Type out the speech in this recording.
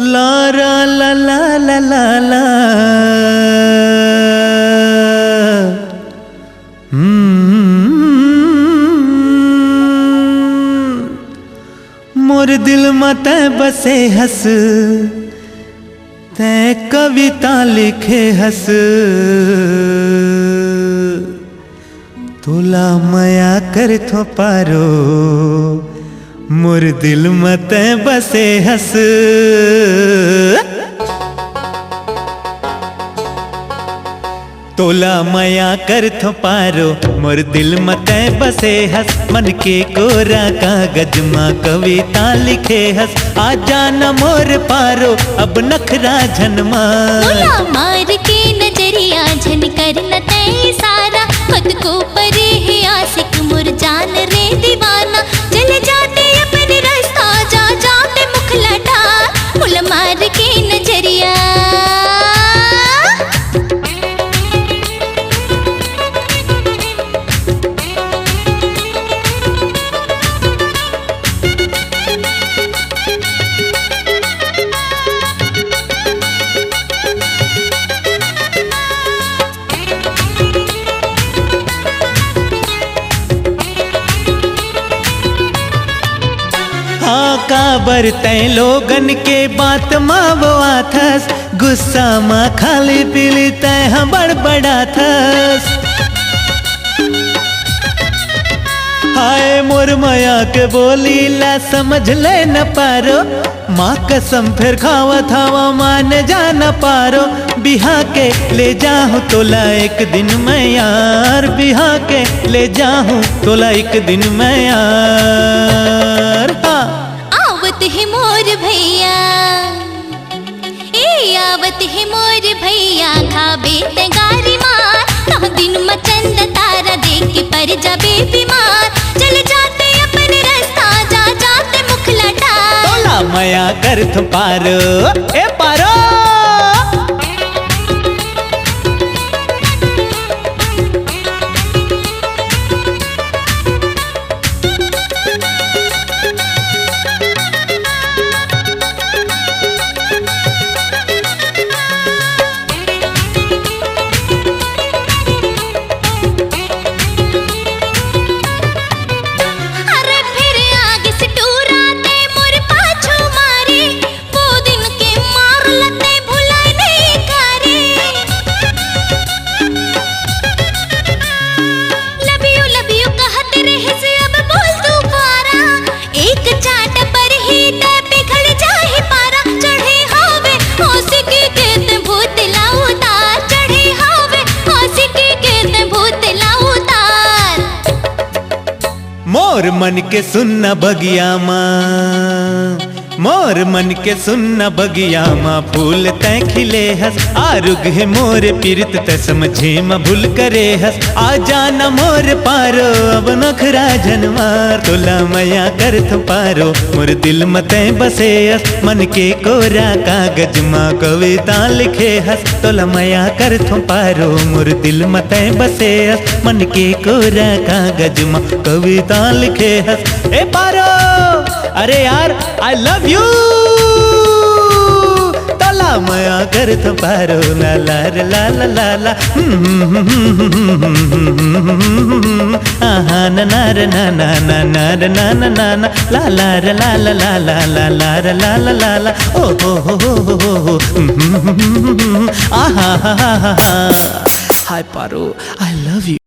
ला रा ला ला ला ला ला। मोर दिल मत बसे हस ते कविता लिखे हस। तोला माया कर थो पारो मोर दिल मत बसे हस। तोला माया कर थो पारो मोर दिल मत बसे हस। मन के कोरा कागज माँ कविता लिखे हस। आजा न मोर पारो अब नखरा झनमा। तोला मार के नजरिया झन कर न तय सारा। खुद को परे है आशिक मोर जान रे दीवाना। चले जाते अपने रास्ता जा जाते मुख लटा। मुल मार के नजरिया काबर तय लोगन के बात माँ वो आथस। गुस्सा माँ खाली पीली तय हम बड़ा थस। हाय मोर माया के बोली ला समझ ले न पारो। माँ कसम फिर खावा थावा मान जा न पारो। बिहा के ले जाऊँ तोला एक दिन मैं यार। बिहा के ले जाऊँ तोला एक दिन मैं यार। आवत है मोर भैया ए आवत है मोर भैया। खाबे तगारी मार ना दिन मचंद तारा देख के पर जाबे बीमार। चल जाते अपने रास्ता जा जाते मुख लटा। तोला माया कर थो पारो ए पारो। मोर मन के सुनना बगिया माँ। मोर मन के सुनना बगिया माँ। फूल तय खिले हस आरुग है मोर पीरत तय समझे माँ भूल करे हस। आ जाना मोर पारो अब नखरा झनमार। तोला माया कर थो पारो मोर दिल मत बसे हस। मन के कोरा कागज माँ कविता लिखे हस। तोला माया कर थो पारो मोर दिल मत बसे हस। मन के कोरा कागज माँ कविता लिखे हस। ए पारो अरे यार आई लव यू। तोला माया कर थो पारो ला ला ला ला ला ला। आहा ना ना ना ना ना ना ना ना ना ना ला ला ला ला ला ला ला ला ला ला ला ला। ओ हो आहा हाय पारो आई लव यू।